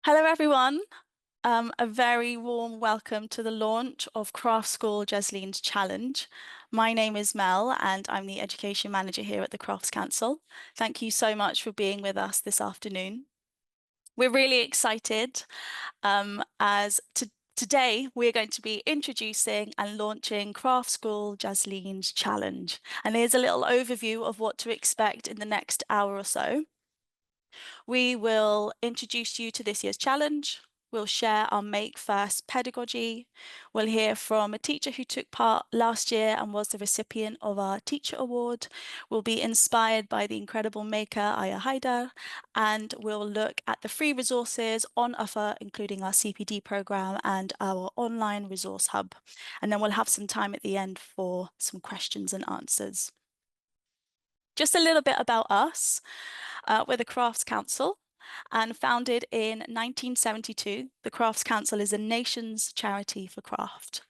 Hello, everyone. A very warm welcome to the launch of Craft School Jasleen's Challenge. My name is Mel, and I'm the Education Manager here at the Crafts Council. Thank you so much for being with us this afternoon. We're really excited as today we're going to be introducing and launching Craft School Jasleen's Challenge. And here's a little overview of what to expect in the next hour or so. We will introduce you to this year's challenge. We'll share our Make First pedagogy. We'll hear from a teacher who took part last year and was the recipient of our Teacher Award. We'll be inspired by the incredible maker Aya Haidar, and we'll look at the free resources on offer, including our CPD program and our online resource hub. And then we'll have some time at the end for some questions and answers. Just a little bit about us. We're the Crafts Council, and founded in 1972, the Crafts Council is a nation's charity for craft.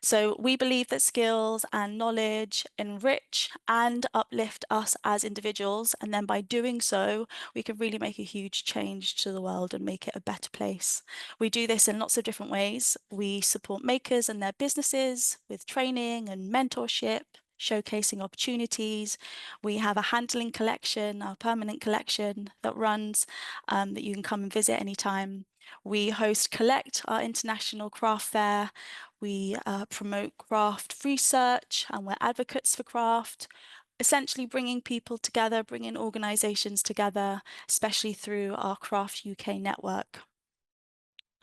So we believe that skills and knowledge enrich and uplift us as individuals, and then by doing so, we can really make a huge change to the world and make it a better place. We do this in lots of different ways. We support makers and their businesses with training and mentorship, showcasing opportunities. We have a handling collection, our permanent collection that runs, that you can come and visit anytime. We host Collect, our international craft fair. We promote craft research, and we're advocates for craft, essentially bringing people together, bringing organisations together, especially through our Craft UK network.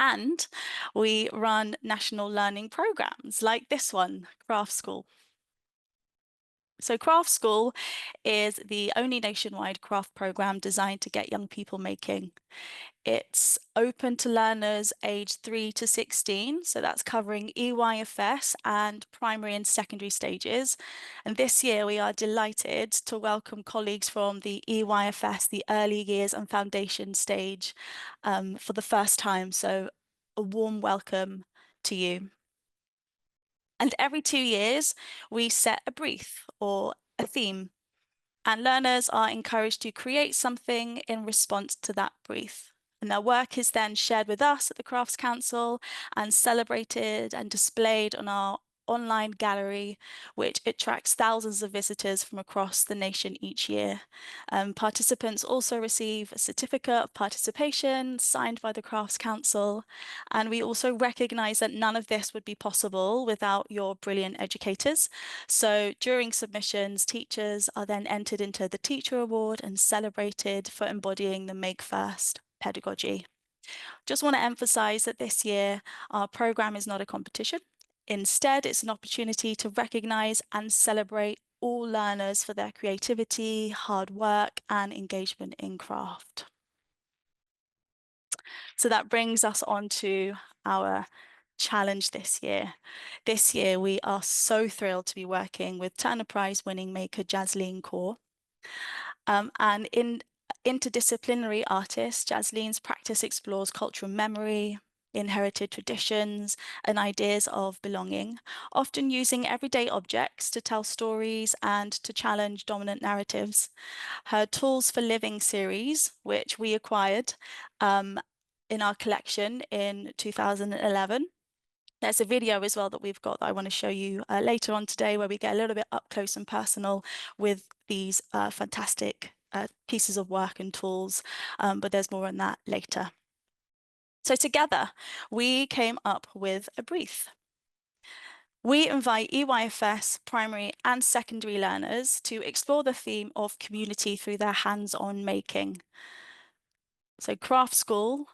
And we run national learning programmes like this one, Craft School. So Craft School is the only nationwide craft programme designed to get young people making. It's open to learners aged 3 to 16, so that's covering EYFS and primary and secondary stages. And this year we are delighted to welcome colleagues from the EYFS, the early years and foundation stage, for the first time. So a warm welcome to you. And every 2 years, we set a brief or a theme, and learners are encouraged to create something in response to that brief. And their work is then shared with us at the Crafts Council and celebrated and displayed on our online gallery, which attracts thousands of visitors from across the nation each year. Participants also receive a certificate of participation signed by the Crafts Council. And we also recognise that none of this would be possible without your brilliant educators. So during submissions, teachers are then entered into the Teacher Award and celebrated for embodying the Make First pedagogy. Just want to emphasise that this year our programme is not a competition. Instead, it's an opportunity to recognise and celebrate all learners for their creativity, hard work, and engagement in craft. So that brings us on to our challenge this year. This year, we are so thrilled to be working with Turner Prize winning maker Jasleen Kaur. And in interdisciplinary artist, Jasleen's practice explores cultural memory, inherited traditions, and ideas of belonging, often using everyday objects to tell stories and to challenge dominant narratives. Her Tools for Living series, which we acquired in our collection in 2011. There's a video as well that we've got that I want to show you later on today, where we get a little bit up close and personal with these fantastic pieces of work and tools, but there's more on that later. So together, we came up with a brief. We invite EYFS primary and secondary learners to explore the theme of community through their hands-on making. So Craft School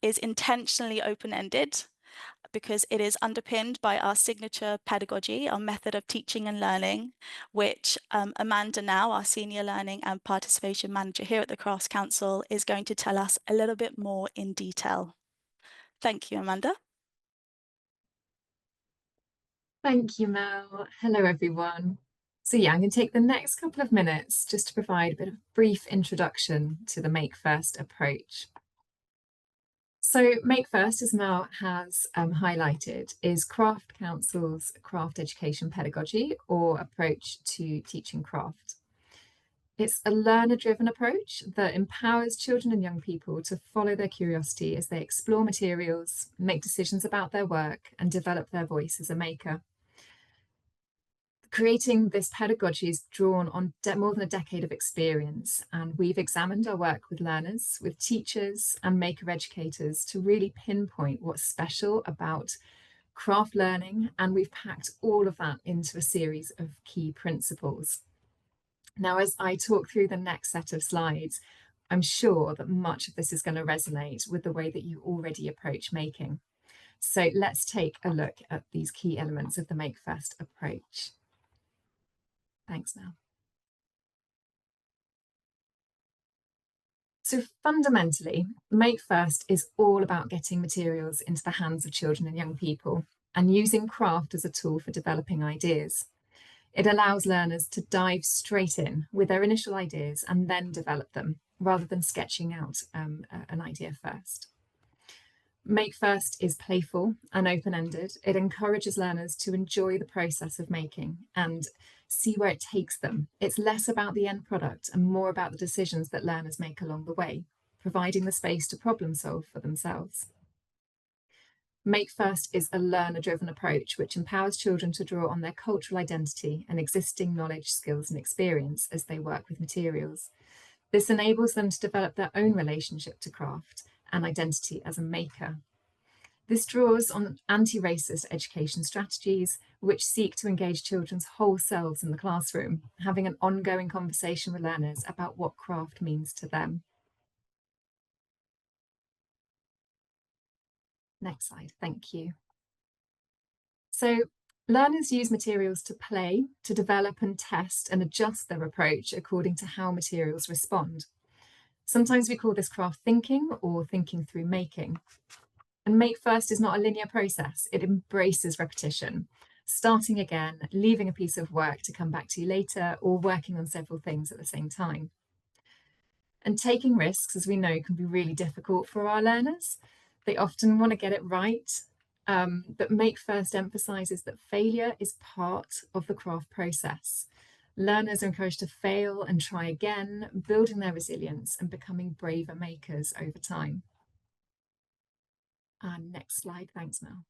is intentionally open-ended because it is underpinned by our signature pedagogy, our method of teaching and learning, which Amanda now, our Senior Learning and Participation Manager here at the Crafts Council, is going to tell us a little bit more in detail. Thank you, Amanda. Thank you, Mel. Hello, everyone. So yeah, I'm going to take the next couple of minutes just to provide a bit of brief introduction to the Make First approach. So Make First, as Mel has highlighted, is Craft Council's craft education pedagogy or approach to teaching craft. It's a learner-driven approach that empowers children and young people to follow their curiosity as they explore materials, make decisions about their work, and develop their voice as a maker. Creating this pedagogy is drawn on more than a decade of experience, and we've examined our work with learners, with teachers, and maker educators to really pinpoint what's special about craft learning, and we've packed all of that into a series of key principles. Now, as I talk through the next set of slides, I'm sure that much of this is going to resonate with the way that you already approach making. So let's take a look at these key elements of the Make First approach. Thanks, Mel. So fundamentally, Make First is all about getting materials into the hands of children and young people and using craft as a tool for developing ideas. It allows learners to dive straight in with their initial ideas and then develop them, rather than sketching out an idea first. Make First is playful and open-ended. It encourages learners to enjoy the process of making and see where it takes them. It's less about the end product and more about the decisions that learners make along the way, providing the space to problem solve for themselves. Make First is a learner-driven approach which empowers children to draw on their cultural identity and existing knowledge, skills, and experience as they work with materials. This enables them to develop their own relationship to craft and identity as a maker. This draws on anti-racist education strategies which seek to engage children's whole selves in the classroom, having an ongoing conversation with learners about what craft means to them. Next slide, thank you. So learners use materials to play, to develop and test and adjust their approach according to how materials respond. Sometimes we call this craft thinking or thinking through making. And Make First is not a linear process. It embraces repetition, starting again, leaving a piece of work to come back to later, or working on several things at the same time. And taking risks, as we know, can be really difficult for our learners. They often want to get it right, but Make First emphasizes that failure is part of the craft process. Learners are encouraged to fail and try again, building their resilience and becoming braver makers over time. And next slide, thanks, Mel.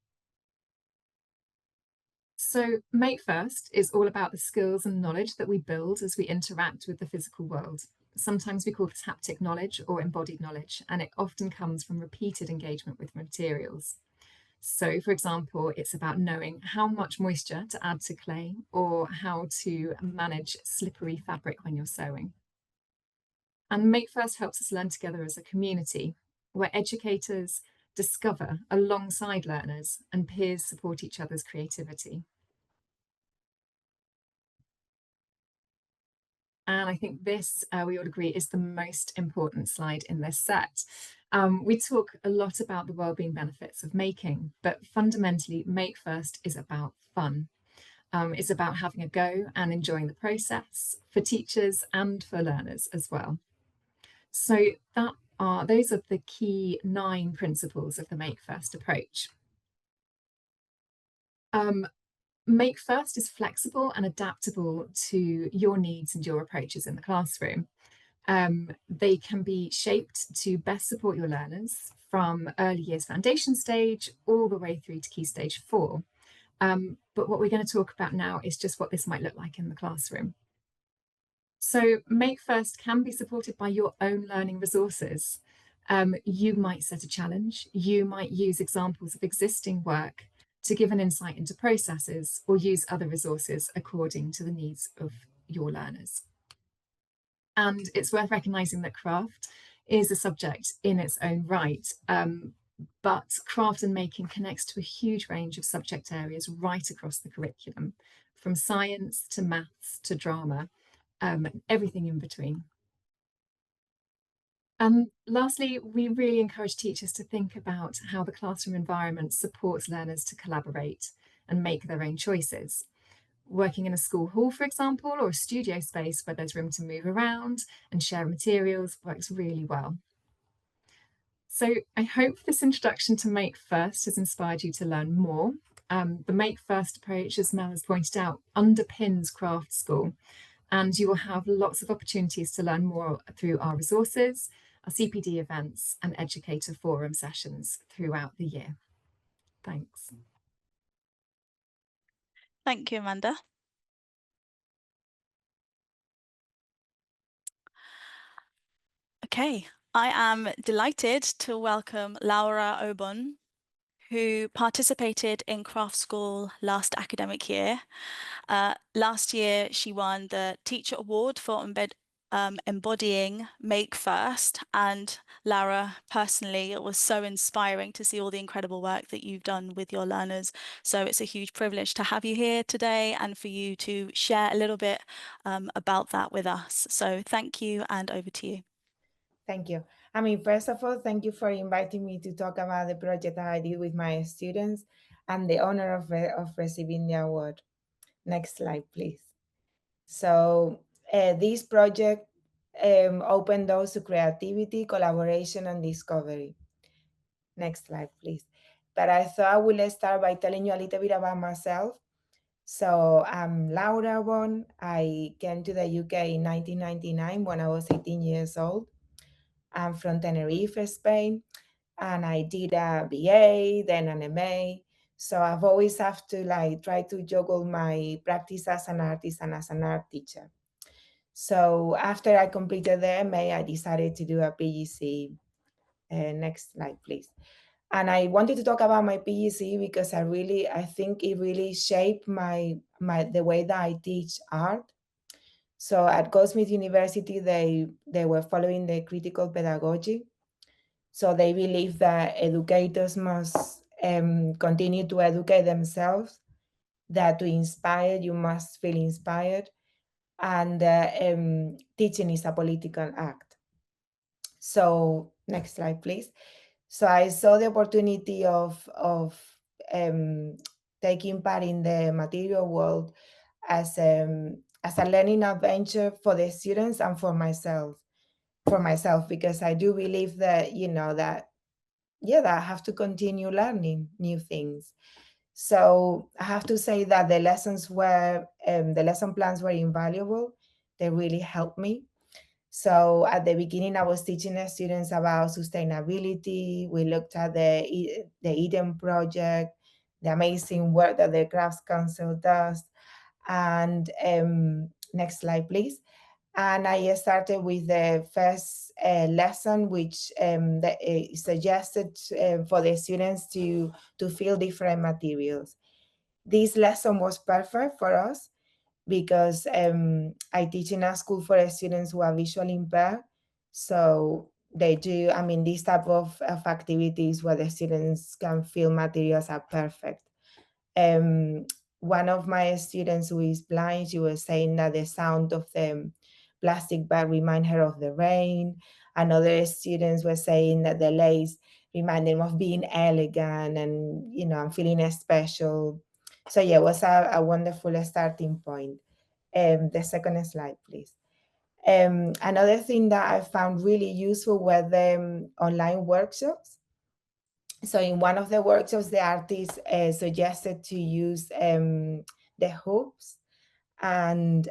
So Make First is all about the skills and knowledge that we build as we interact with the physical world. Sometimes we call this haptic knowledge or embodied knowledge, and it often comes from repeated engagement with materials. So, for example, it's about knowing how much moisture to add to clay or how to manage slippery fabric when you're sewing. And Make First helps us learn together as a community, where educators discover alongside learners and peers support each other's creativity. And I think this, we all agree, is the most important slide in this set. We talk a lot about the wellbeing benefits of making, but fundamentally, Make First is about fun. It's about having a go and enjoying the process for teachers and for learners as well. So those are the key 9 principles of the Make First approach. Make First is flexible and adaptable to your needs and your approaches in the classroom. They can be shaped to best support your learners from early years foundation stage all the way through to key stage 4. But what we're going to talk about now is just what this might look like in the classroom. So Make First can be supported by your own learning resources. You might set a challenge, you might use examples of existing work to give an insight into processes or use other resources according to the needs of your learners. And it's worth recognising that craft is a subject in its own right, but craft and making connects to a huge range of subject areas right across the curriculum, from science to maths to drama, everything in between. And lastly, we really encourage teachers to think about how the classroom environment supports learners to collaborate and make their own choices. Working in a school hall, for example, or a studio space where there's room to move around and share materials works really well. So I hope this introduction to Make First has inspired you to learn more. The Make First approach, as Mel has pointed out, underpins craft school. And you will have lots of opportunities to learn more through our resources, our CPD events, and educator forum sessions throughout the year. Thanks. Thank you, Amanda. Okay, I am delighted to welcome Laura Obon, who participated in craft school last academic year. Last year, she won the Teacher Award for embodying Make First. And Laura, personally, it was so inspiring to see all the incredible work that you've done with your learners. So it's a huge privilege to have you here today and for you to share a little bit about that with us. So thank you, and over to you. Thank you. I mean, first of all, thank you for inviting me to talk about the project that I did with my students and the honor of receiving the award. Next slide, please. So this project opened doors to creativity, collaboration, and discovery. Next slide, please. But I thought I would start by telling you a little bit about myself. So I'm Laura Bon. I came to the UK in 1999 when I was 18 years old. I'm from Tenerife, Spain, and I did a BA, then an MA. So I've always have to try to juggle my practice as an artist and as an art teacher. So after I completed the MA, I decided to do a PGC. Next slide, please. And I wanted to talk about my PGC because I think it really shaped the way that I teach art. So at Goldsmith University, they were following the critical pedagogy. So they believe that educators must continue to educate themselves, that to inspire, you must feel inspired, and teaching is a political act. So next slide, please. So I saw the opportunity of taking part in the material world as a learning adventure for the students and for myself, because I do believe that that I have to continue learning new things. So I have to say that the the lesson plans were invaluable. They really helped me. So at the beginning, I was teaching the students about sustainability. We looked at the Eden Project, the amazing work that the Crafts Council does. And next slide, please. And I started with the first lesson, which suggested for the students to feel different materials. This lesson was perfect for us because I teach in a school for students who are visually impaired. So they do, I mean, these type of activities where the students can feel materials are perfect. One of my students who is blind, she was saying that the sound of the plastic bag remind her of the rain. Another students were saying that the lace remind them of being elegant and, and feeling special. So yeah, it was a wonderful starting point. The second slide, please. Another thing that I found really useful were the online workshops. So in one of the workshops, the artist suggested to use the hoops and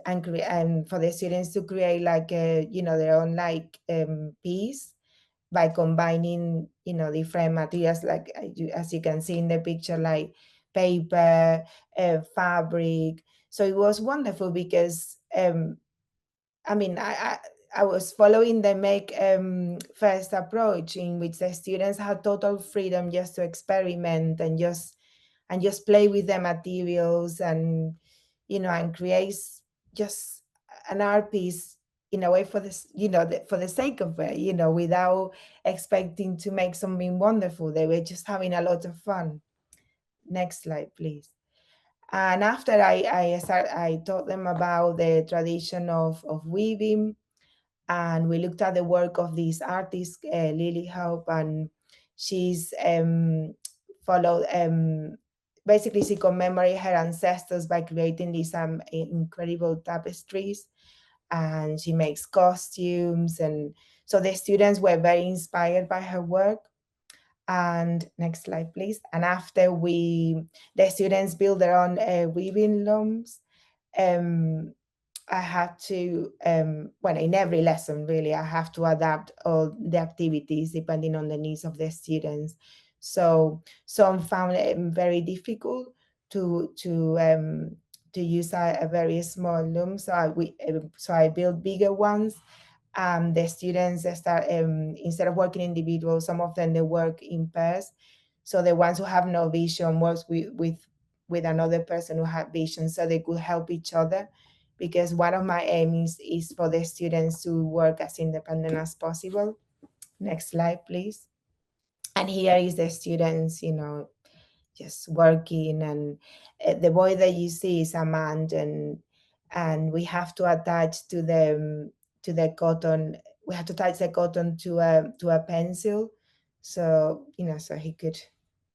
for the students to create their own piece by combining different materials as you can see in the picture, like paper, fabric. So it was wonderful because I was following the Make First approach, in which the students had total freedom just to experiment and just play with the materials and and create just an art piece in a way for this for the sake of it, without expecting to make something wonderful. They were just having a lot of fun. Next slide, please. And after I taught them about the tradition of weaving, and we looked at the work of this artist, Lily Hope, and she's followed, basically she commemorated her ancestors by creating these incredible tapestries, and she makes costumes, and so the students were very inspired by her work. And next slide, please. And after the students build their own weaving looms, I had to, well, in every lesson, really, I have to adapt all the activities depending on the needs of the students. So some found it very difficult to use a very small loom. So I built bigger ones. The students they start instead of working individual, some of them they work in pairs. So the ones who have no vision works with another person who had vision, so they could help each other. Because one of my aims is for the students to work as independent as possible. Next slide, please. And here is the students, just working, and the boy that you see is a man, and we have to attach to the cotton. We have to attach the cotton to a pencil, so so he could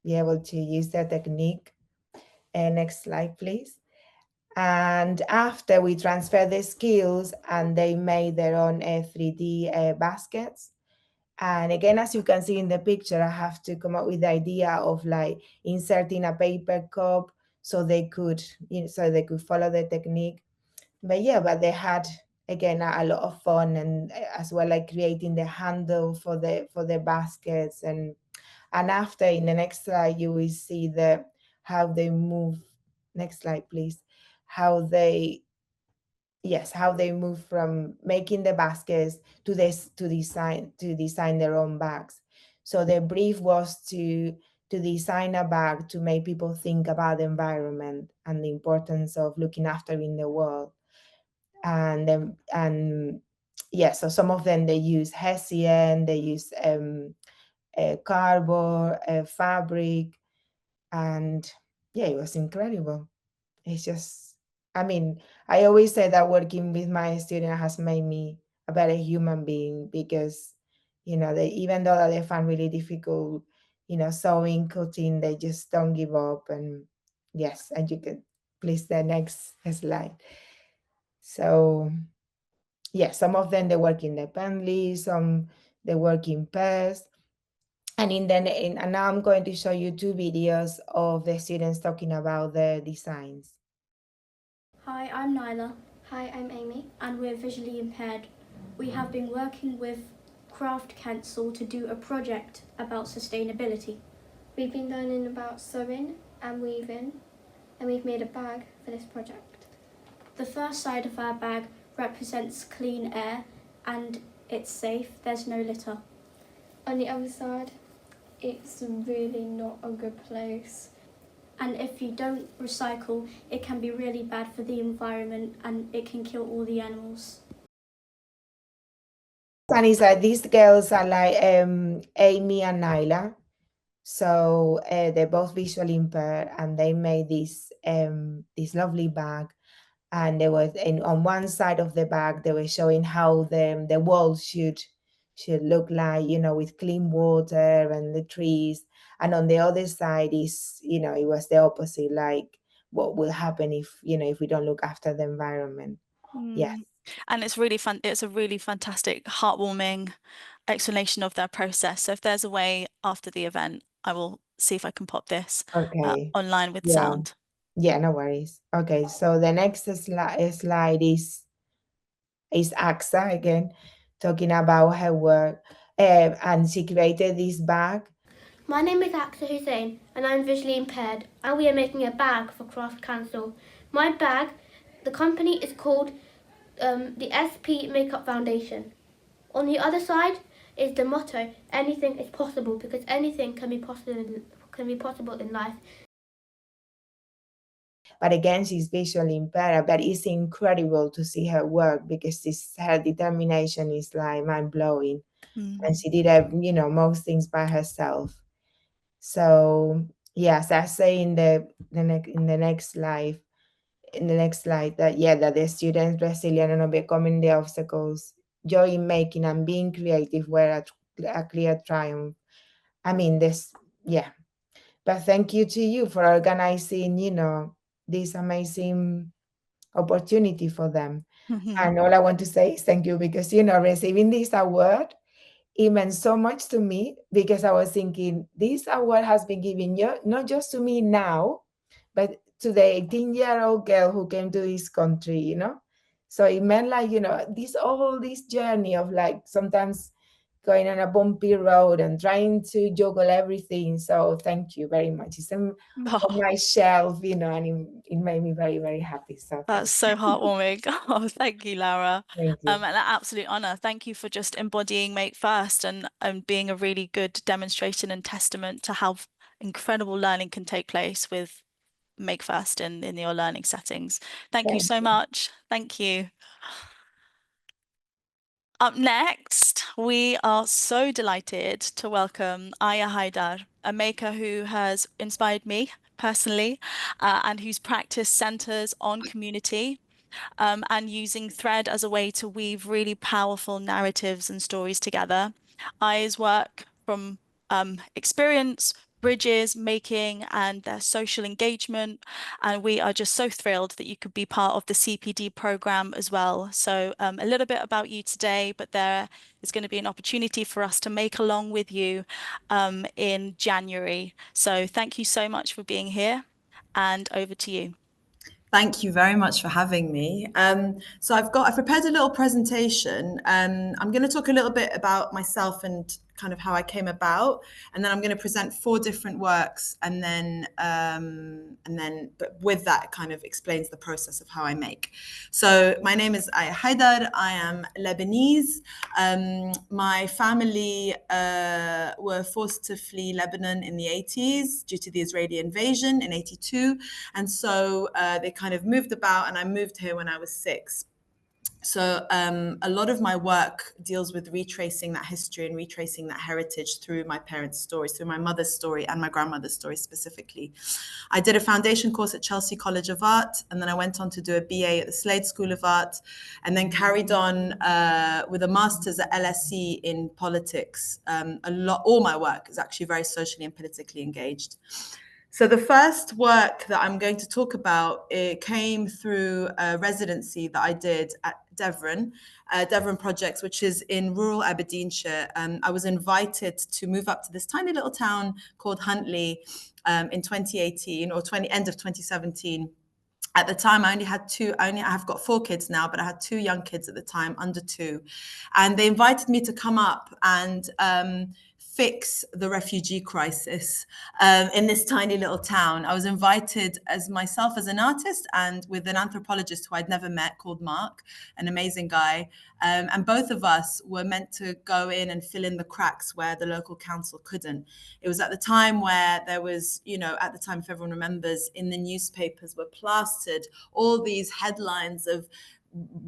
be able to use the technique. Next slide, please. And after we transfer the skills, and they made their own 3D baskets. And again, as you can see in the picture, I have to come up with the idea of like inserting a paper cup so they could, so they could follow the technique. But yeah, but they had again a lot of fun, and as well like creating the handle for the baskets. And after, in the next slide, you will see how they move. Next slide, please. How they how they move from making the baskets to design their own bags. So the brief was to design a bag to make people think about the environment and the importance of looking after in the world. And yeah, so some of them they use hessian, they use cardboard, fabric, and yeah, it was incredible. It's just, I mean, I always say that working with my student has made me a better human being, because, they, even though that they find really difficult, sewing, cutting, they just don't give up. And yes, and you can please the next slide. So yeah, some of them they work independently, some they work in pairs. And now I'm going to show you two videos of the students talking about the designs. Hi, I'm Nyla. Hi, I'm Amy. And we're visually impaired. We have been working with Craft Council to do a project about sustainability. We've been learning about sewing and weaving, and we've made a bag for this project. The first side of our bag represents clean air and it's safe, there's no litter. On the other side, it's really not a good place. And if you don't recycle, it can be really bad for the environment and it can kill all the animals. And it's like these girls are like Amy and Nyla. So they're both visually impaired, and they made this lovely bag. And there was, on one side of the bag, they were showing how the walls should look like, with clean water and the trees. And on the other side is, it was the opposite, like what will happen if we don't look after the environment. Yes. And it's really fun. It's a really fantastic, heartwarming explanation of their process. So if there's a way after the event, I will see if I can pop this online with sound. Yeah, no worries. Okay, so the next slide is Aksa again, talking about her work, and she created this bag. My name is Aksa Hussain and I'm visually impaired, and we are making a bag for Craft Council. My bag, the company is called the SP Makeup Foundation. On the other side is the motto, anything is possible, because anything can be possible in life. But again, she's visually impaired, but it's incredible to see her work, because her determination is like mind-blowing. And she did most things by herself. So yes, I say in the next slide, that the students resilient and overcoming the obstacles, joy in making and being creative were a clear triumph. I mean, but thank you to you for organizing, this amazing opportunity for them. And all I want to say is thank you, because, receiving this award, it meant so much to me, because I was thinking this award has been given not just to me now, but to the 18-year-old girl who came to this country, So it meant like, you know, this journey of like sometimes going on a bumpy road and trying to juggle everything. So thank you very much. It's on Oh, my shelf, you know, and it made me very, very happy. So that's so heartwarming. Oh, thank you, Laura. thank you. And an absolute honor. Thank you for just embodying Make First and being a really good demonstration and testament to how incredible learning can take place with Make First in your learning settings. Thank you Thank so much. Thank you. Up next, we are so delighted to welcome Aya Haidar, a maker who has inspired me personally and whose practice centers on community and using thread as a way to weave really powerful narratives and stories together. Aya's work from experience, bridges making, and their social engagement. And we are just so thrilled that you could be part of the CPD program as well. So a little bit about you today, but there is going to be an opportunity for us to make along with you in January. So thank you so much for being here, and over to you. Thank you very much for having me. So I've prepared a little presentation. I'm going to talk a little bit about myself and kind of how I came about, and then I'm going to present 4 different works, and then but with that it kind of explains the process of how I make. So my name is Aya Haidar. I am Lebanese. My family were forced to flee Lebanon in the 80s due to the Israeli invasion in 82, and so they kind of moved about, and I moved here when I was 6. So a lot of my work deals with retracing that history and retracing that heritage through my parents' stories, through my mother's story and my grandmother's story specifically. I did a foundation course at Chelsea College of Art, and then I went on to do a BA at the Slade School of Art, and then carried on with a master's at LSE in politics. All my work is actually very socially and politically engaged. So the first work that I'm going to talk about, it came through a residency that I did at Devon Projects, which is in rural Aberdeenshire. I was invited to move up to this tiny little town called Huntly in 2018 or end of 2017. At the time, I have got 4 kids now, but I had 2 young kids at the time, under 2. And they invited me to come up and fix the refugee crisis in this tiny little town. I was invited as myself as an artist and with an anthropologist who I'd never met called Mark, an amazing guy. And both of us were meant to go in and fill in the cracks where the local council couldn't. It was at the time where there was, at the time, if everyone remembers, in the newspapers were plastered all these headlines of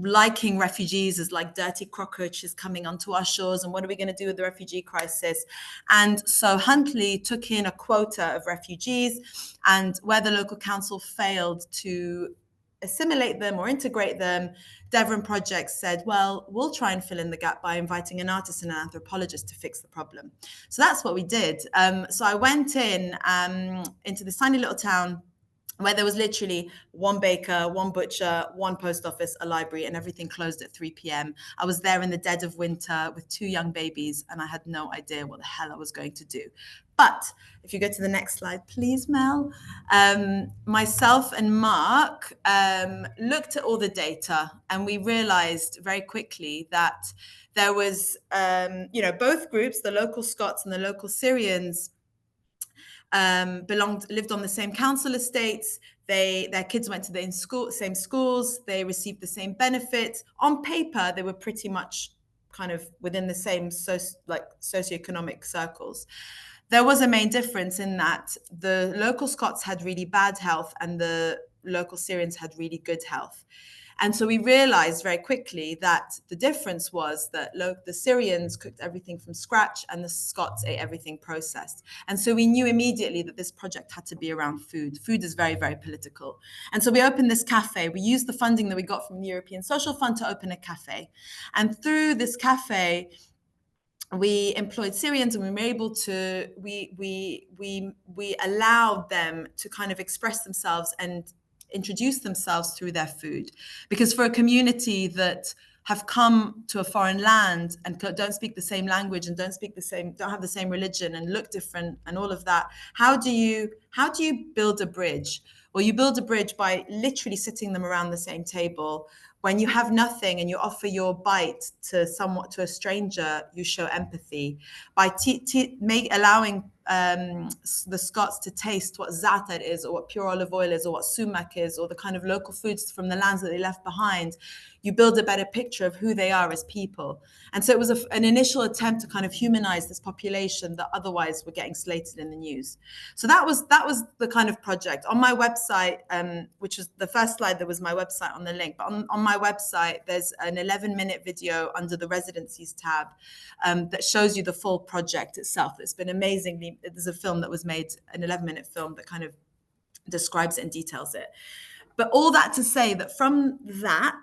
liking refugees as like dirty cockroaches coming onto our shores, and what are we going to do with the refugee crisis? And so Huntly took in a quota of refugees, and where the local council failed to assimilate them or integrate them, Devon Projects said, well, we'll try and fill in the gap by inviting an artist and an anthropologist to fix the problem. So that's what we did. So I went into this tiny little town where there was literally 1 baker, 1 butcher, 1 post office, a library, and everything closed at 3 p.m. I was there in the dead of winter with 2 young babies, and I had no idea what the hell I was going to do. But if you go to the next slide, please, Mel. Myself and Mark looked at all the data, and we realized very quickly that there was, both groups, the local Scots and the local Syrians, lived on the same council estates. Their kids went to the same schools. They received the same benefits. On paper, they were pretty much kind of within the same socioeconomic circles. There was a main difference in that the local Scots had really bad health and the local Syrians had really good health. And so we realized very quickly that the difference was that the Syrians cooked everything from scratch and the Scots ate everything processed. And so we knew immediately that this project had to be around food. Food is very, very political. And so we opened this cafe. We used the funding that we got from the European Social Fund to open a cafe. And through this cafe, we employed Syrians, and we were able to, we allowed them to kind of express themselves and introduce themselves through their food. Because for a community that have come to a foreign land and don't speak the same language and don't have the same religion and look different and all of that, how do you build a bridge? Well, you build a bridge by literally sitting them around the same table When you have nothing and you offer your bite to a stranger, you show empathy. By allowing the Scots to taste what za'atar is, or what pure olive oil is, or what sumac is, or the kind of local foods from the lands that they left behind, you build a better picture of who they are as people. And so it was an initial attempt to kind of humanize this population that otherwise were getting slated in the news. So that was the kind of project. On my website, which was the first slide, there was my website on the link, but on my website, there's an 11-minute video under the residencies tab that shows you the full project itself. It's been amazingly, there's a film that was made, an 11-minute film that kind of describes it and details it. But all that to say that from that,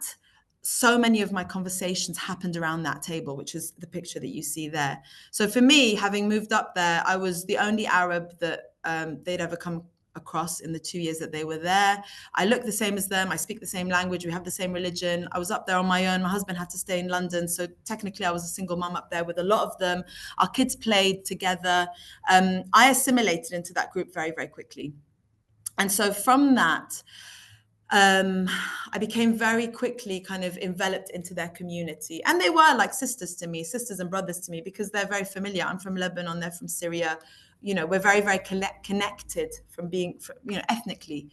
so many of my conversations happened around that table, which is the picture that you see there. So for me, having moved up there, I was the only Arab that they'd ever come across in the 2 years that they were there. I look the same as them. I speak the same language. We have the same religion. I was up there on my own. My husband had to stay in London. So technically I was a single mum up there with a lot of them. Our kids played together. I assimilated into that group very, very quickly. And so from that, I became very quickly kind of enveloped into their community. And they were like sisters to me, sisters and brothers to me, because they're very familiar. I'm from Lebanon, they're from Syria. You know, we're very, very connected from being, you know, ethnically.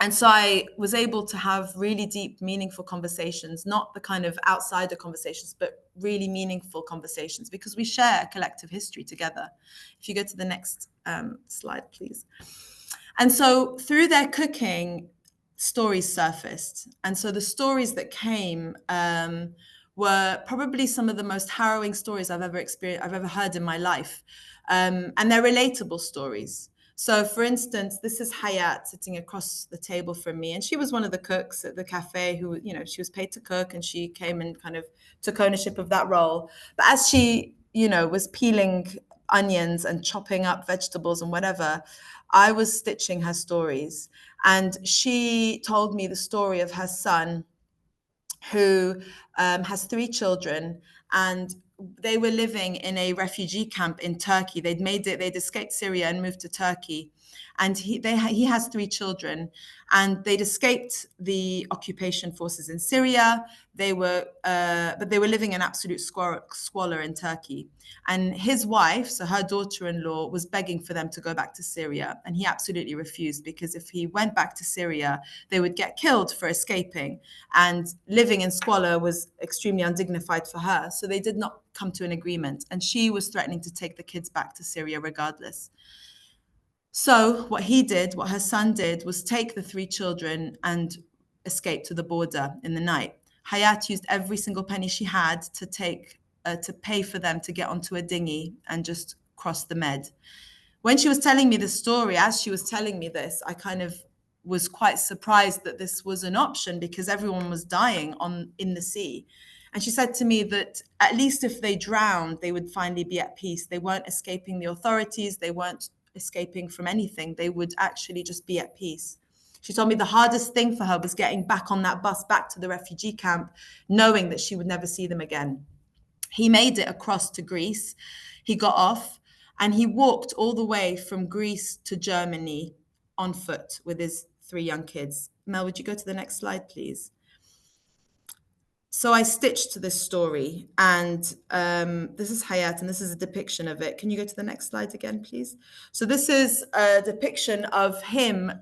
And so I was able to have really deep, meaningful conversations, not the kind of outsider conversations, but really meaningful conversations, because we share a collective history together. If you go to the next slide, please. And so through their cooking, stories surfaced. And so the stories that came were probably some of the most harrowing stories I've ever heard in my life. And they're relatable stories. So for instance, this is Hayat sitting across the table from me. And she was one of the cooks at the cafe who, you know, she was paid to cook, and she came and kind of took ownership of that role. But as she, you know, was peeling onions and chopping up vegetables and whatever, I was stitching her stories. And she told me the story of her son, who has 3 children, and they were living in a refugee camp in Turkey. They'd escaped Syria and moved to Turkey. And he has 3 children, and they'd escaped the occupation forces in Syria. But they were living in absolute squalor in Turkey. And his wife, so her daughter-in-law, was begging for them to go back to Syria. And he absolutely refused, because if he went back to Syria, they would get killed for escaping. And living in squalor was extremely undignified for her. So they did not come to an agreement. And she was threatening to take the kids back to Syria regardless. So what her son did, was take the 3 children and escape to the border in the night. Hayat used every single penny she had to pay for them to get onto a dinghy and just cross the Med. When she was telling me the story, as she was telling me this, I kind of was quite surprised that this was an option, because everyone was dying in the sea. And she said to me that at least if they drowned, they would finally be at peace. They weren't escaping the authorities. They weren't escaping from anything. They would actually just be at peace. She told me the hardest thing for her was getting back on that bus back to the refugee camp, knowing that she would never see them again. He made it across to Greece. He got off and he walked all the way from Greece to Germany on foot with his 3 young kids. Mel, would you go to the next slide, please? So I stitched this story, and this is Hayat, and this is a depiction of it. Can you go to the next slide again, please? So this is a depiction of him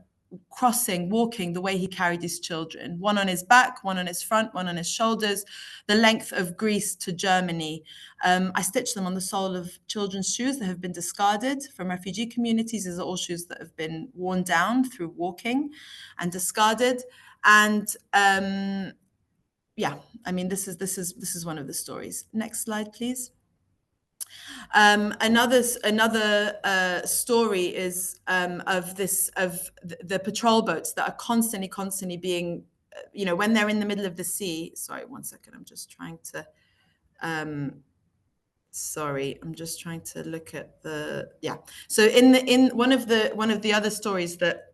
walking the way he carried his children, one on his back, one on his front, one on his shoulders, the length of Greece to Germany. I stitched them on the sole of children's shoes that have been discarded from refugee communities. These are all shoes that have been worn down through walking and discarded. And yeah, I mean, this is one of the stories. Next slide, please. Another story is of the patrol boats that are constantly being, you know, when they're in the middle of the sea. Sorry, one second. I'm just trying to. I'm just trying to look at the. Yeah. So in one of the other stories that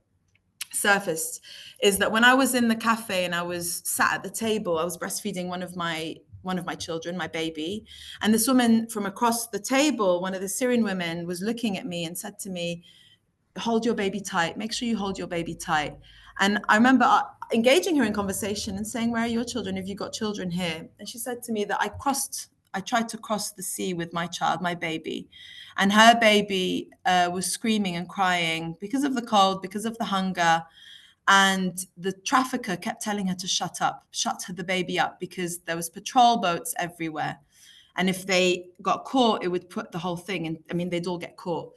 surfaced is that when I was in the cafe and I was sat at the table, I was breastfeeding one of my children, my baby, and this woman from across the table, one of the Syrian women, was looking at me and said to me, "Hold your baby tight. Make sure you hold your baby tight." And I remember engaging her in conversation and saying, where are your children? Have you got children here? And she said to me that I tried to cross the sea with my child, my baby. And her baby was screaming and crying because of the cold, because of the hunger. And the trafficker kept telling her to shut the baby up, because there was patrol boats everywhere. And if they got caught, it would put the whole thing in, I mean, they'd all get caught.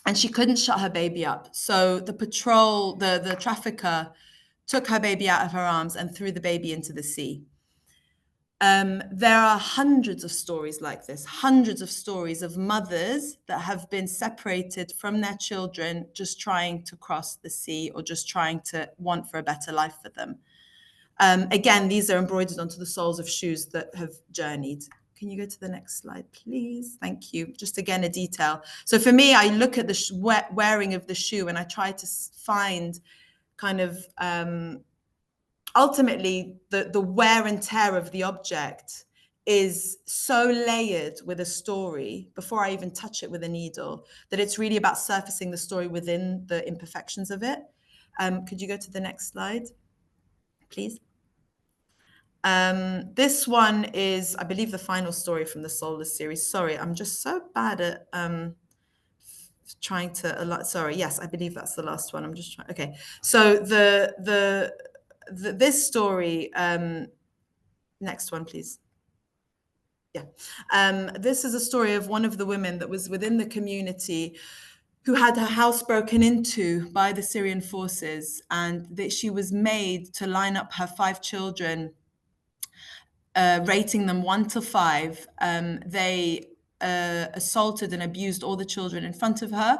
And she couldn't shut her baby up. So the trafficker took her baby out of her arms and threw the baby into the sea. There are hundreds of stories like this, hundreds of stories of mothers that have been separated from their children, just trying to cross the sea or just trying to want for a better life for them. Again, these are embroidered onto the soles of shoes that have journeyed. Can you go to the next slide, please? Thank you. Just again, a detail. So for me, I look at the wearing of the shoe and I try to find kind of ultimately the wear and tear of the object is so layered with a story before I even touch it with a needle that it's really about surfacing the story within the imperfections of it. Could you go to the next slide, please? This one is, I believe, the final story from the Soulless series. Sorry, I'm just so bad at trying to. Sorry, yes, I believe that's the last one. I'm just trying. Okay, so this story. Next one, please. Yeah, this is a story of one of the women that was within the community who had her house broken into by the Syrian forces, and that she was made to line up her 5 children. Rating them 1 to 5, they assaulted and abused all the children in front of her.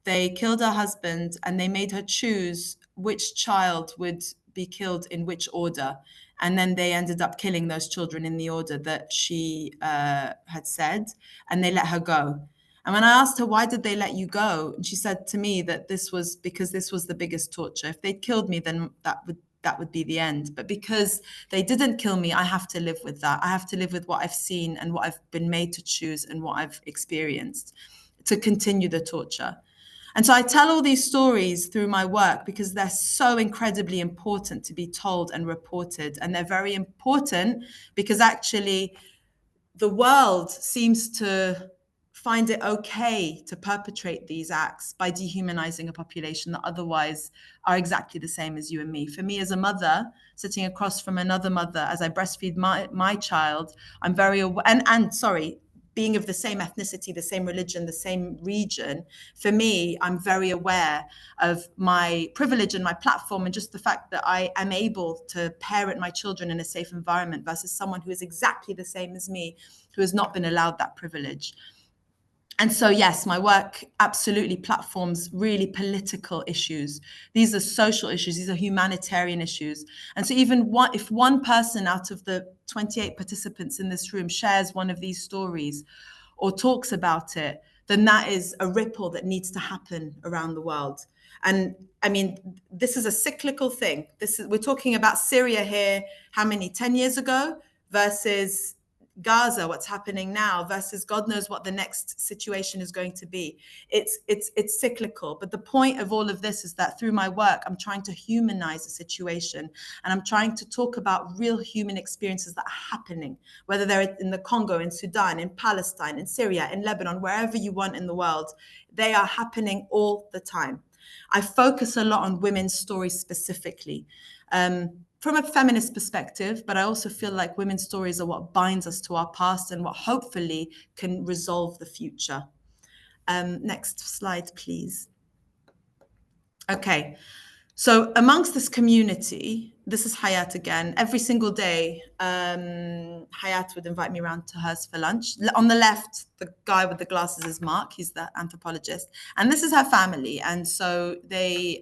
They killed her husband, and they made her choose which child would be killed in which order. And then they ended up killing those children in the order that she had said, and they let her go. And when I asked her, why did they let you go? And she said to me that this was because this was the biggest torture. If they'd killed me, then that would be the end. But because they didn't kill me, I have to live with that. I have to live with what I've seen and what I've been made to choose and what I've experienced to continue the torture. And so I tell all these stories through my work because they're so incredibly important to be told and reported. And they're very important because actually the world seems to find it okay to perpetrate these acts by dehumanizing a population that otherwise are exactly the same as you and me. For me as a mother, sitting across from another mother as I breastfeed my child, I'm very aware, and sorry, being of the same ethnicity, the same religion, the same region, for me, I'm very aware of my privilege and my platform and just the fact that I am able to parent my children in a safe environment versus someone who is exactly the same as me, who has not been allowed that privilege. And so, yes, my work absolutely platforms really political issues. These are social issues. These are humanitarian issues. And so even if one person out of the 28 participants in this room shares one of these stories or talks about it, then that is a ripple that needs to happen around the world. And I mean, this is a cyclical thing. We're talking about Syria here, how many, 10 years ago versus Gaza, what's happening now versus God knows what the next situation is going to be. It's cyclical. But the point of all of this is that through my work, I'm trying to humanize the situation, and I'm trying to talk about real human experiences that are happening, whether they're in the Congo, in Sudan, in Palestine, in Syria, in Lebanon, wherever you want in the world. They are happening all the time. I focus a lot on women's stories specifically. From a feminist perspective, but I also feel like women's stories are what binds us to our past and what hopefully can resolve the future. Next slide, please. Okay, so amongst this community, this is Hayat again. Every single day, Hayat would invite me around to hers for lunch. On the left, the guy with the glasses is Mark. He's the anthropologist. And this is her family. And so they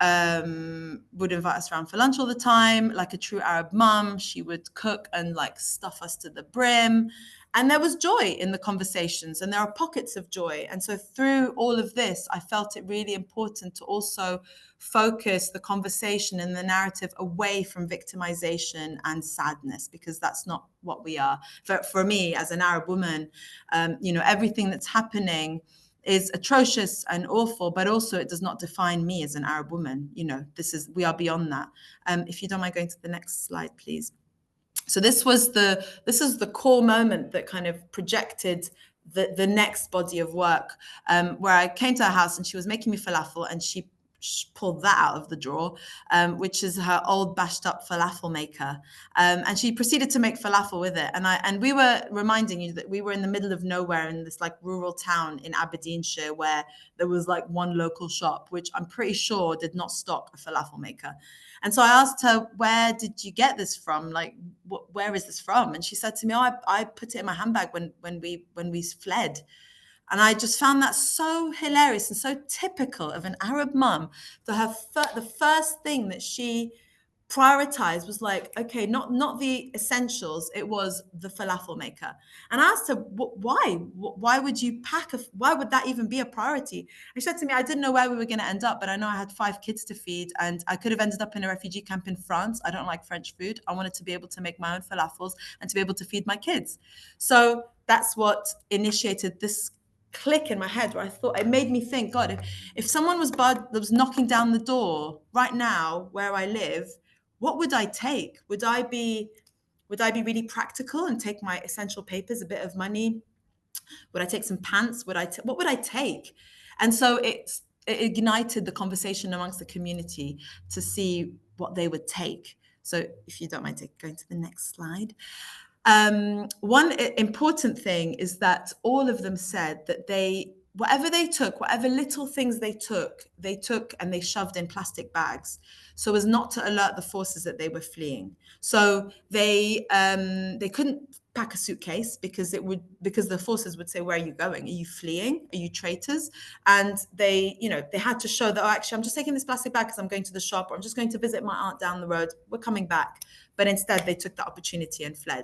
would invite us around for lunch all the time. Like a true Arab mum, she would cook and like stuff us to the brim. And there was joy in the conversations, and there are pockets of joy. And so through all of this, I felt it really important to also focus the conversation and the narrative away from victimization and sadness, because that's not what we are. For me, as an Arab woman, everything that's happening is atrocious and awful, but also it does not define me as an Arab woman. You know, we are beyond that. If you don't mind going to the next slide, please. So this is the core moment that kind of projected the next body of work, where I came to her house and she was making me falafel, and she pulled that out of the drawer, which is her old bashed up falafel maker. And she proceeded to make falafel with it. And we were reminding you that we were in the middle of nowhere in this like rural town in Aberdeenshire, where there was like one local shop, which I'm pretty sure did not stock a falafel maker. And so I asked her, where did you get this from? Like, where is this from? And she said to me, oh, I put it in my handbag when we fled. And I just found that so hilarious and so typical of an Arab mum, that the first thing that she prioritized was like, okay, not the essentials, it was the falafel maker. And I asked her, why would you why would that even be a priority? And she said to me, I didn't know where we were going to end up, but I know I had 5 kids to feed, and I could have ended up in a refugee camp in France. I don't like French food. I wanted to be able to make my own falafels and to be able to feed my kids. So that's what initiated this click in my head, where I thought, it made me think, God, if someone was knocking down the door right now where I live, what would I take? Would I be really practical and take my essential papers, a bit of money? Would I take some pants? What would I take? And so it ignited the conversation amongst the community to see what they would take. So if you don't mind going to the next slide. One important thing is that all of them said that whatever they took, whatever little things they took and they shoved in plastic bags, so as not to alert the forces that they were fleeing. So they couldn't pack a suitcase because the forces would say, where are you going? Are you fleeing? Are you traitors? And they had to show that, oh, actually, I'm just taking this plastic bag because I'm going to the shop, or I'm just going to visit my aunt down the road. We're coming back. But instead, they took the opportunity and fled.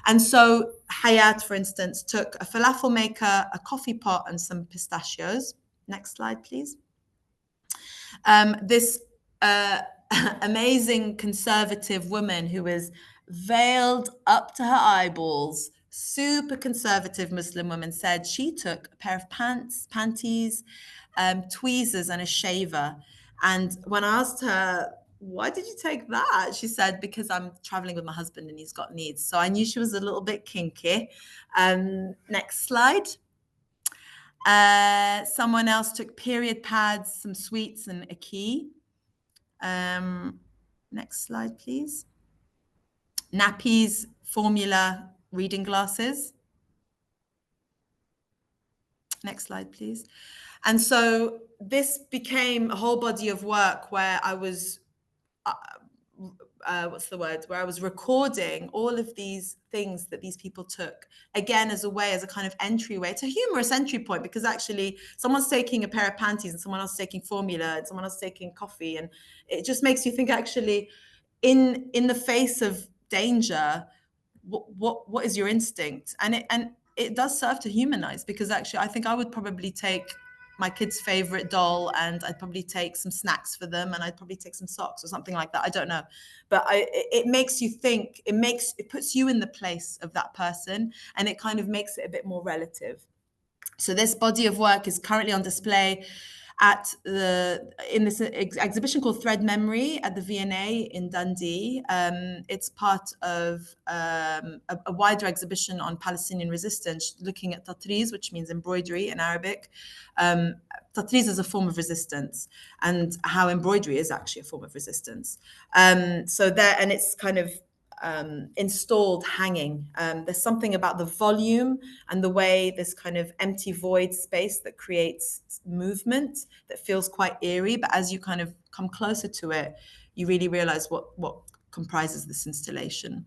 And so Hayat, for instance, took a falafel maker, a coffee pot, and some pistachios. Next slide, please. This amazing conservative woman who is veiled up to her eyeballs, super conservative Muslim woman, said she took a pair of panties, tweezers, and a shaver. And when I asked her, why did you take that? She said, because I'm traveling with my husband and he's got needs. So I knew she was a little bit kinky. Next slide. Someone else took period pads, some sweets, and a key. Next slide, please. Nappies, formula, reading glasses. Next slide, please. And so this became a whole body of work where I was where I was recording all of these things that these people took, again, as a kind of entryway. It's a humorous entry point, because actually someone's taking a pair of panties and someone else is taking formula and someone else is taking coffee. And it just makes you think, actually, in the face of danger, what is your instinct? And it does serve to humanize, because actually I think I would probably take my kid's favorite doll, and I'd probably take some snacks for them, and I'd probably take some socks or something like that. I don't know, but it makes you think. It puts you in the place of that person, and it kind of makes it a bit more relative. So this body of work is currently on display in this exhibition called Thread Memory at the V&A in Dundee. It's part of a wider exhibition on Palestinian resistance, looking at tatriz, which means embroidery in Arabic. Tatriz is a form of resistance, and how embroidery is actually a form of resistance. And it's kind of installed hanging. There's something about the volume and the way this kind of empty void space that creates movement that feels quite eerie, but as you kind of come closer to it, you really realize what comprises this installation.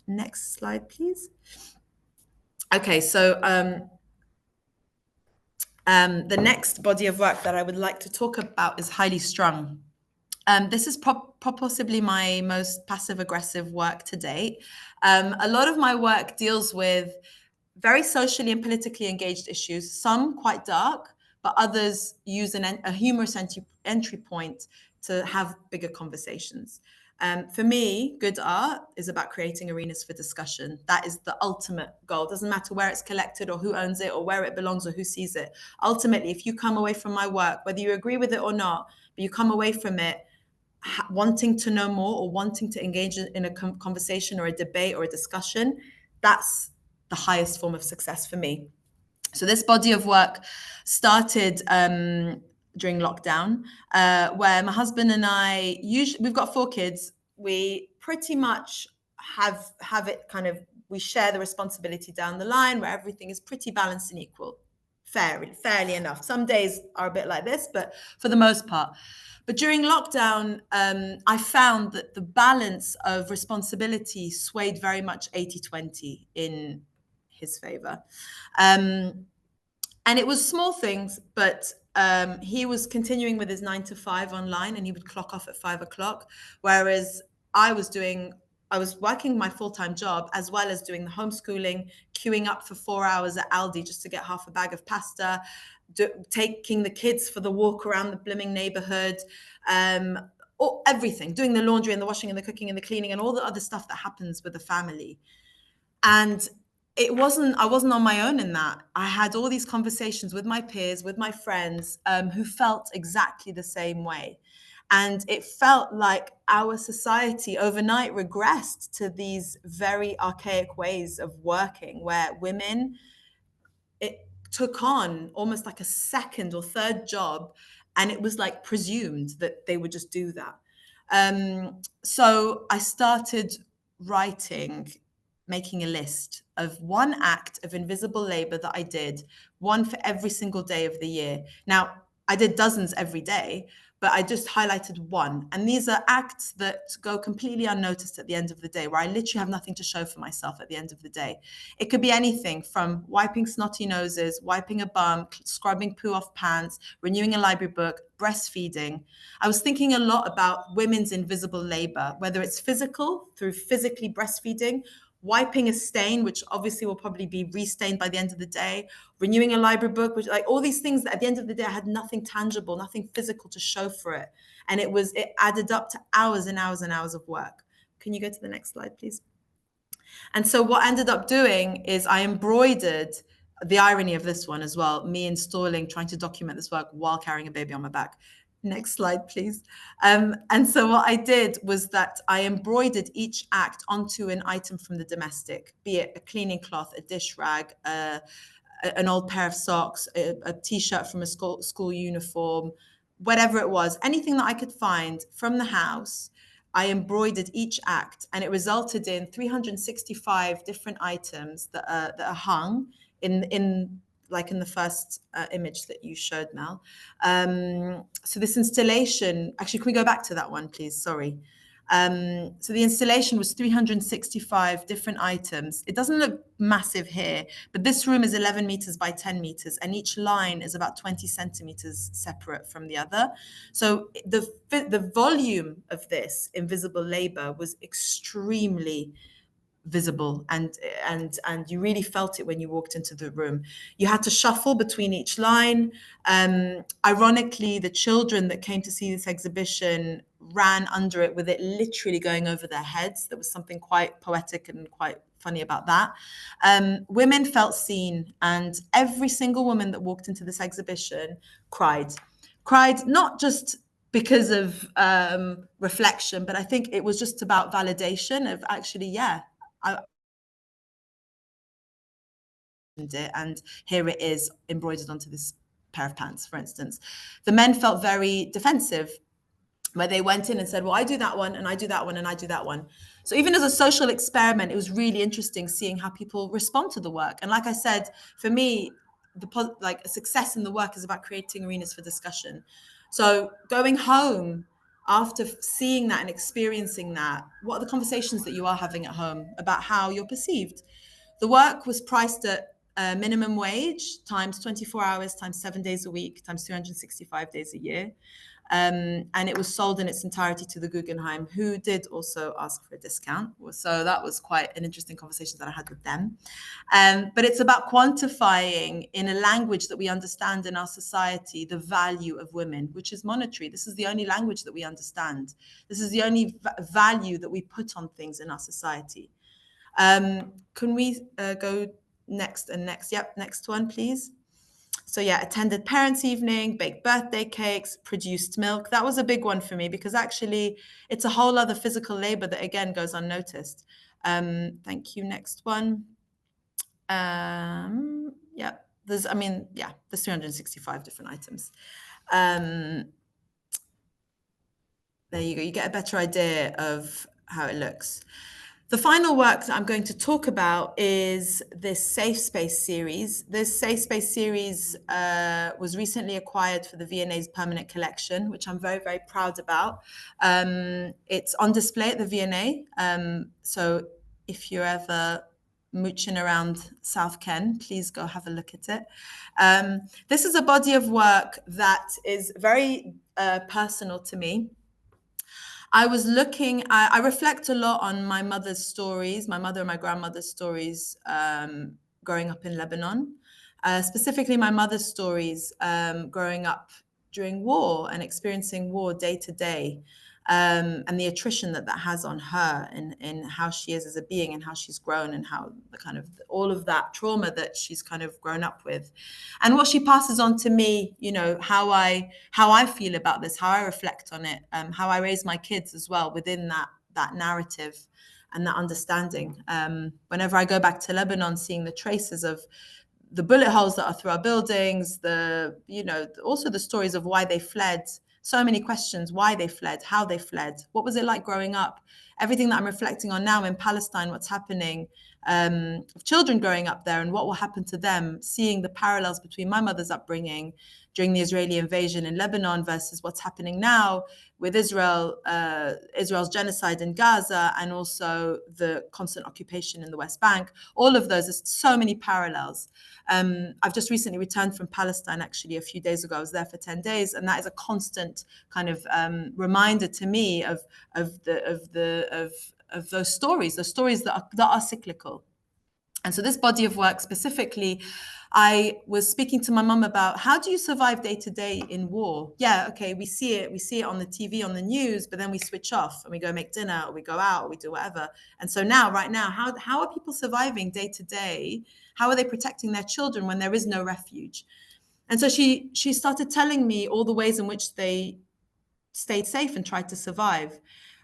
Next slide, please. Okay, so the next body of work that I would like to talk about is Highly Strung. This is possibly my most passive-aggressive work to date. A lot of my work deals with very socially and politically engaged issues, some quite dark, but others use a humorous entry point to have bigger conversations. For me, good art is about creating arenas for discussion. That is the ultimate goal. It doesn't matter where it's collected or who owns it or where it belongs or who sees it. Ultimately, if you come away from my work, whether you agree with it or not, but you come away from it wanting to know more or wanting to engage in a conversation or a debate or a discussion, that's the highest form of success for me. So this body of work started during lockdown, where my husband and I, usually, we've got 4 kids. We pretty much have it kind of, we share the responsibility down the line where everything is pretty balanced and equal, fairly enough. Some days are a bit like this, but for the most part. But during lockdown, I found that the balance of responsibility swayed very much 80-20 in his favor. And it was small things, but he was continuing with his 9 to 5 online, and he would clock off at 5 o'clock, whereas I was working my full-time job as well as doing the homeschooling, queuing up for 4 hours at Aldi just to get half a bag of pasta, taking the kids for the walk around the blooming neighborhood, or everything, doing the laundry and the washing and the cooking and the cleaning and all the other stuff that happens with the family. And I wasn't on my own in that. I had all these conversations with my peers, with my friends, who felt exactly the same way. And it felt like our society overnight regressed to these very archaic ways of working, where women, it took on almost like a second or third job, and it was like presumed that they would just do that. So I started writing, making a list of one act of invisible labor that I did, one for every single day of the year. Now, I did dozens every day, but I just highlighted one. And these are acts that go completely unnoticed at the end of the day, where I literally have nothing to show for myself at the end of the day. It could be anything from wiping snotty noses, wiping a bum, scrubbing poo off pants, renewing a library book, breastfeeding. I was thinking a lot about women's invisible labor, whether it's physical, through physically breastfeeding, wiping a stain, which obviously will probably be restained by the end of the day, renewing a library book, which, like, all these things that at the end of the day, I had nothing tangible, nothing physical to show for it. And it added up to hours and hours and hours of work. Can you go to the next slide, please? And so what I ended up doing is I embroidered, the irony of this one as well, me trying to document this work while carrying a baby on my back. Next slide, please. And so what I did was that I embroidered each act onto an item from the domestic, be it a cleaning cloth, a dish rag, an old pair of socks, a t-shirt from a school uniform, whatever it was, anything that I could find from the house. I embroidered each act, and it resulted in 365 different items that are hung in like in the first image that you showed, Mel. So this installation, actually, can we go back to that one, please? Sorry. So the installation was 365 different items. It doesn't look massive here, but this room is 11 meters by 10 meters, and each line is about 20 centimeters separate from the other. So the volume of this invisible labor was extremely visible, and you really felt it when you walked into the room. You had to shuffle between each line. Ironically, the children that came to see this exhibition ran under it with it literally going over their heads. There was something quite poetic and quite funny about that. Women felt seen, and every single woman that walked into this exhibition cried not just because of reflection, but I think it was just about validation of actually, yeah, and here it is embroidered onto this pair of pants, for instance. The men felt very defensive, where they went in and said, well, I do that one, and I do that one, and I do that one. So even as a social experiment, it was really interesting seeing how people respond to the work. And like I said, for me, a success in the work is about creating arenas for discussion. So going home after seeing that and experiencing that, what are the conversations that you are having at home about how you're perceived? The work was priced at minimum wage times 24 hours times 7 days a week times 365 days a year. and it was sold in its entirety to the Guggenheim, who did also ask for a discount. So that was quite an interesting conversation that I had with them. But it's about quantifying in a language that we understand in our society the value of women, which is monetary. This is the only language that we understand. This is the only value that we put on things in our society. Can we go next and next? Yep, next one, please. So yeah, attended parents' evening, baked birthday cakes, produced milk. That was a big one for me because actually it's a whole other physical labor that again goes unnoticed. Thank you. Next one. Yeah, there's 365 different items. There you go. You get a better idea of how it looks. The final work that I'm going to talk about is this Safe Space series. This Safe Space series was recently acquired for the V&A's permanent collection, which I'm very, very proud about. It's on display at the V&A. So if you're ever mooching around South Ken, please go have a look at it. This is a body of work that is very personal to me. I was looking, I reflect a lot on my mother's stories, my mother and my grandmother's stories growing up in Lebanon, specifically my mother's stories growing up during war and experiencing war day to day, and the attrition that has on her in how she is as a being and how she's grown and how the kind of all of that trauma that she's kind of grown up with, and what she passes on to me, you know, how I feel about this, how I reflect on it, how I raise my kids as well within that narrative and that understanding. Whenever I go back to Lebanon, seeing the traces of the bullet holes that are through our buildings, also the stories of why they fled. So many questions: why they fled, how they fled, what was it like growing up, everything that I'm reflecting on now in Palestine, what's happening, of children growing up there and what will happen to them, seeing the parallels between my mother's upbringing during the Israeli invasion in Lebanon versus what's happening now with Israel's genocide in Gaza, and also the constant occupation in the West Bank. All of those, there's so many parallels. I've just recently returned from Palestine, actually, a few days ago. I was there for 10 days, and that is a constant kind of reminder to me of those stories that are cyclical. And so this body of work specifically, I was speaking to my mum about, how do you survive day to day in war? Yeah, okay, we see it on the TV, on the news, but then we switch off and we go make dinner, or we go out, or we do whatever. And so right now, how are people surviving day to day? How are they protecting their children when there is no refuge? And so she started telling me all the ways in which they stayed safe and tried to survive.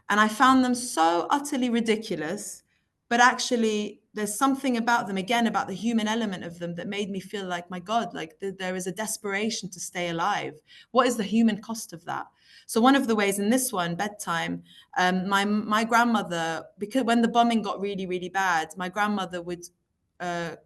And I found them so utterly ridiculous, but actually there's something about them, again, about the human element of them, that made me feel like, my God, like there is a desperation to stay alive. What is the human cost of that? So one of the ways in this one, bedtime, my grandmother, because when the bombing got really, really bad, my grandmother would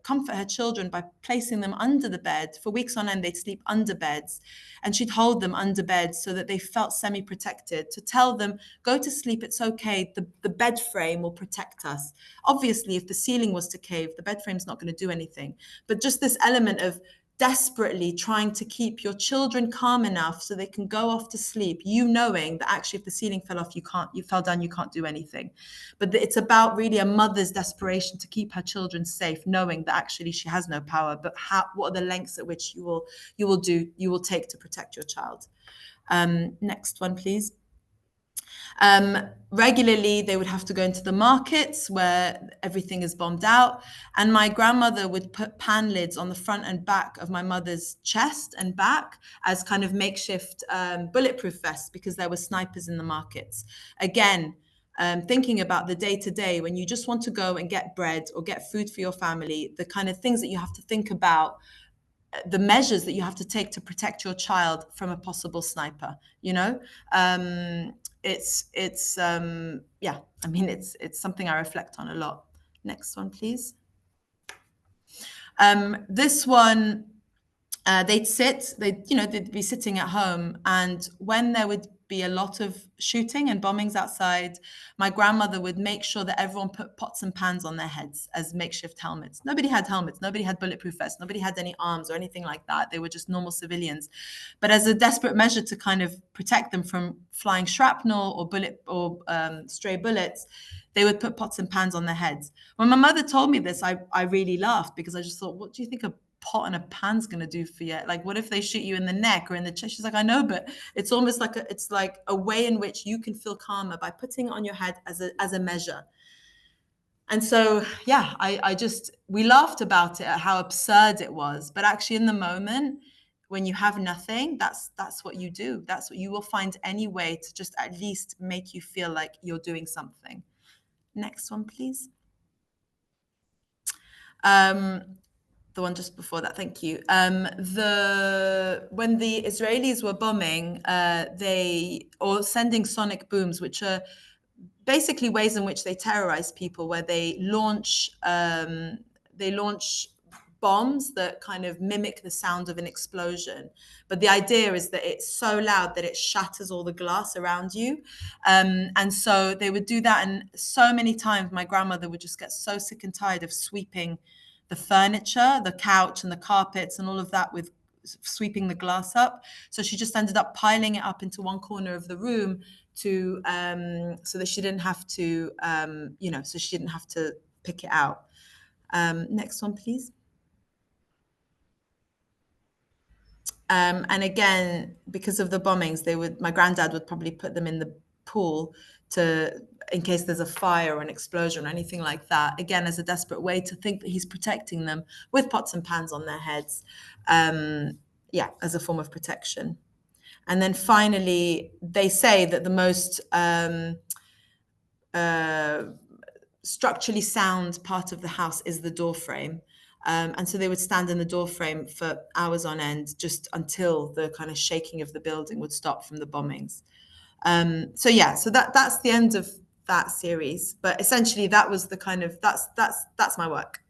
comfort her children by placing them under the bed. For weeks on end, they'd sleep under beds, and she'd hold them under beds so that they felt semi-protected, to tell them, go to sleep, it's okay, the bed frame will protect us. Obviously, if the ceiling was to cave, the bed frame's not going to do anything. But just this element of desperately trying to keep your children calm enough so they can go off to sleep, you knowing that actually if the ceiling fell off, you fell down, you can't do anything. But it's about really a mother's desperation to keep her children safe, knowing that actually she has no power, but what are the lengths at which you will take to protect your child. Next one, please. Regularly, they would have to go into the markets where everything is bombed out. And my grandmother would put pan lids on the front and back of my mother's chest and back as kind of makeshift bulletproof vests, because there were snipers in the markets. Again, thinking about the day-to-day when you just want to go and get bread or get food for your family, the kind of things that you have to think about, the measures that you have to take to protect your child from a possible sniper, you know? It's something I reflect on a lot. Next one, please. This one, they'd be sitting at home, and when there would be a lot of shooting and bombings outside, my grandmother would make sure that everyone put pots and pans on their heads as makeshift helmets. Nobody had helmets, nobody had bulletproof vests, nobody had any arms or anything like that. They were just normal civilians. But as a desperate measure to kind of protect them from flying shrapnel or stray bullets, they would put pots and pans on their heads. When my mother told me this, I really laughed, because I just thought, what do you think a pot and a pan's going to do for you? Like, what if they shoot you in the neck or in the chest? She's like, I know, but it's almost like it's like a way in which you can feel calmer by putting it on your head as a measure. And so, yeah, we laughed about it at how absurd it was, but actually in the moment, when you have nothing, that's what you do. That's what you will find any way to just at least make you feel like you're doing something. Next one, please. The one just before that, thank you. When the Israelis were bombing, or sending sonic booms, which are basically ways in which they terrorize people, where they launch bombs that kind of mimic the sound of an explosion. But the idea is that it's so loud that it shatters all the glass around you. And so they would do that. And so many times my grandmother would just get so sick and tired of sweeping the furniture, the couch and the carpets and all of that with sweeping the glass up. So she just ended up piling it up into one corner of the room so that she didn't have to, so she didn't have to pick it out. Next one, please. And again, because of the bombings, my granddad would probably put them in the pool in case there's a fire or an explosion or anything like that. Again, as a desperate way to think that he's protecting them with pots and pans on their heads. As a form of protection. And then finally, they say that the most structurally sound part of the house is the door frame. And so they would stand in the door frame for hours on end, just until the kind of shaking of the building would stop from the bombings. So that's the end of that series. But essentially, that was the kind of that's my work.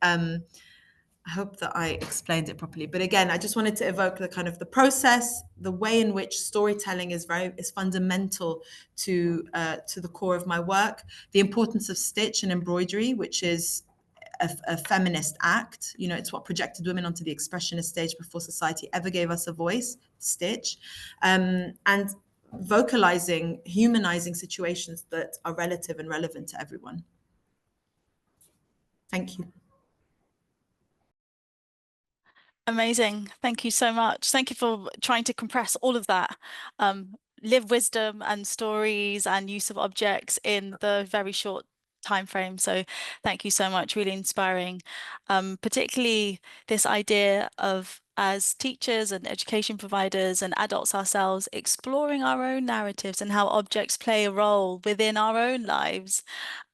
I hope that I explained it properly. But again, I just wanted to evoke the kind of the process, the way in which storytelling is fundamental to the core of my work. The importance of stitch and embroidery, which is a feminist act. It's what projected women onto the expressionist stage before society ever gave us a voice, stitch. And vocalizing, humanizing situations that are relative and relevant to everyone. Thank you. Amazing. Thank you so much. Thank you for trying to compress all of that lived wisdom and stories and use of objects in the very short time frame. So thank you so much. Really inspiring. Particularly this idea of, as teachers and education providers and adults ourselves, exploring our own narratives and how objects play a role within our own lives,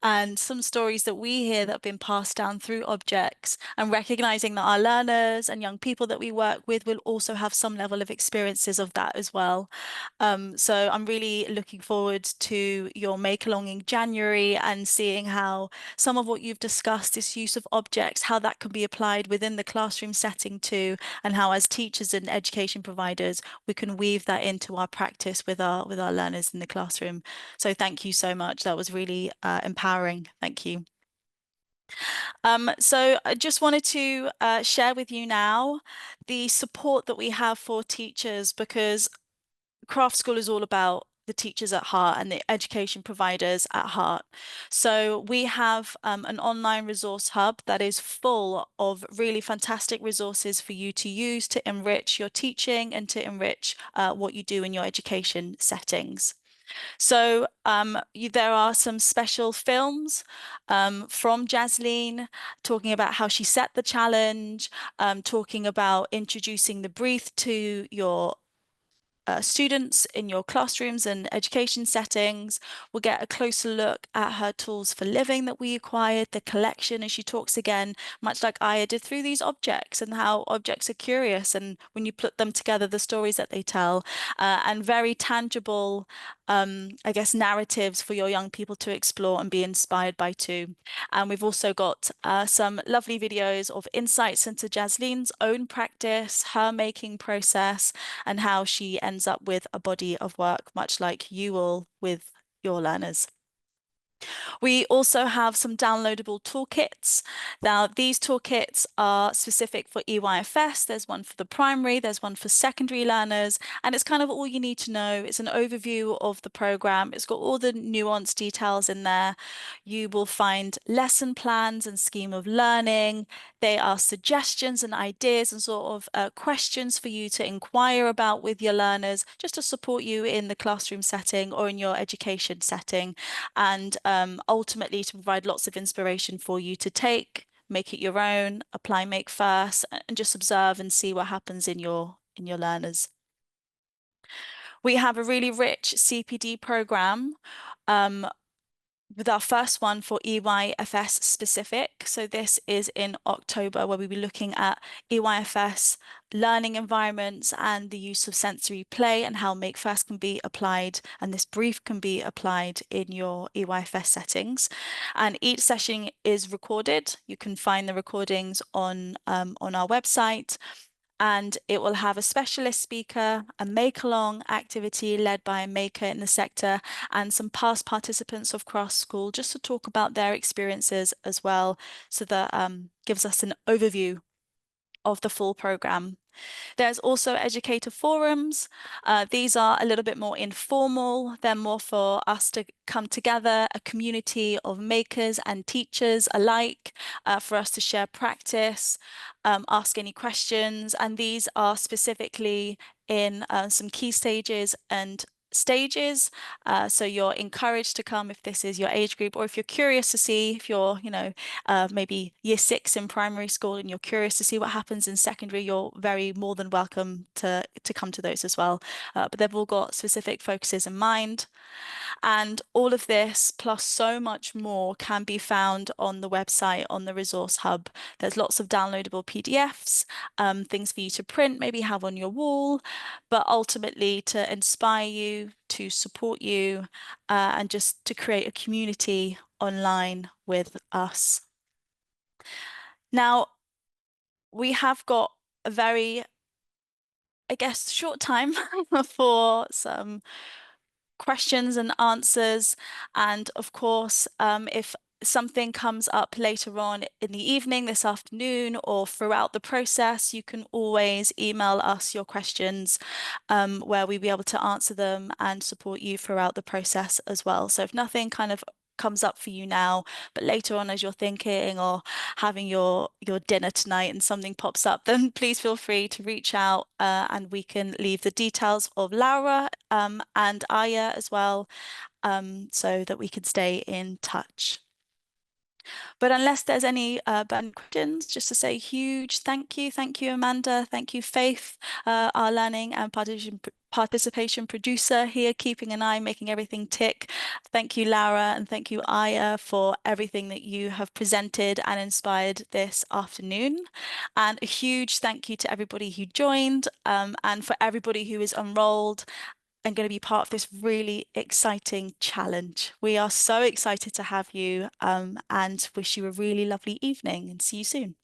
and some stories that we hear that have been passed down through objects, and recognizing that our learners and young people that we work with will also have some level of experiences of that as well. So I'm really looking forward to your Make Along in January and seeing how some of what you've discussed, this use of objects, how that can be applied within the classroom setting too, and how as teachers and education providers, we can weave that into our practice with our learners in the classroom. So thank you so much. That was really empowering. Thank you. So I just wanted to share with you now the support that we have for teachers, because Craft School is all about the teachers at heart and the education providers at heart. So we have an online resource hub that is full of really fantastic resources for you to use to enrich your teaching and to enrich what you do in your education settings. So there are some special films from Jasleen talking about how she set the challenge, talking about introducing the breathe to your students in your classrooms and education settings. We'll get a closer look at her tools for living that we acquired, the collection, as she talks again, much like Aya did, through these objects and how objects are curious, and when you put them together, the stories that they tell, and very tangible I guess, narratives for your young people to explore and be inspired by too. And we've also got some lovely videos of insights into Jasleen's own practice, her making process, and how she ends up with a body of work, much like you will with your learners. We also have some downloadable toolkits. Now, these toolkits are specific for EYFS. There's one for the primary, there's one for secondary learners, and it's kind of all you need to know. It's an overview of the program. It's got all the nuanced details in there. You will find lesson plans and scheme of learning. They are suggestions and ideas and sort of questions for you to inquire about with your learners, just to support you in the classroom setting or in your education setting, and ultimately to provide lots of inspiration for you to take, make it your own, apply Make First, and just observe and see what happens in your learners. We have a really rich CPD program with our first one for EYFS specific. So this is in October, where we'll be looking at EYFS learning environments and the use of sensory play and how Make First can be applied, and this brief can be applied in your EYFS settings. And each session is recorded. You can find the recordings on our website. And it will have a specialist speaker, a make-along activity led by a maker in the sector, and some past participants of Cross School just to talk about their experiences as well. So that gives us an overview of the full program. There's also educator forums. These are a little bit more informal. They're more for us to come together, a community of makers and teachers alike, for us to share practice, ask any questions. And these are specifically in some key stages and stages. So you're encouraged to come if this is your age group, or if you're curious to see, if you're, maybe year 6 in primary school and you're curious to see what happens in secondary, you're very more than welcome to come to those as well. But they've all got specific focuses in mind. And all of this, plus so much more, can be found on the website, on the resource hub. There's lots of downloadable PDFs, things for you to print, maybe have on your wall, but ultimately to inspire you, to support you, and just to create a community online with us. Now, we have got a very, I guess, short time for some questions and answers. And of course, if something comes up later on in the evening, this afternoon, or throughout the process, you can always email us your questions, where we'll be able to answer them and support you throughout the process as well. So if nothing kind of comes up for you now, but later on as you're thinking or having your dinner tonight and something pops up, then please feel free to reach out, and we can leave the details of Laura and Aya as well, so that we can stay in touch. But unless there's any burning questions, just to say huge thank you. Thank you, Amanda. Thank you, Faith, our learning and participation producer here, keeping an eye, making everything tick. Thank you, Laura, and thank you, Aya, for everything that you have presented and inspired this afternoon. And a huge thank you to everybody who joined, and for everybody who is enrolled and going to be part of this really exciting challenge. We are so excited to have you, and wish you a really lovely evening, and see you soon.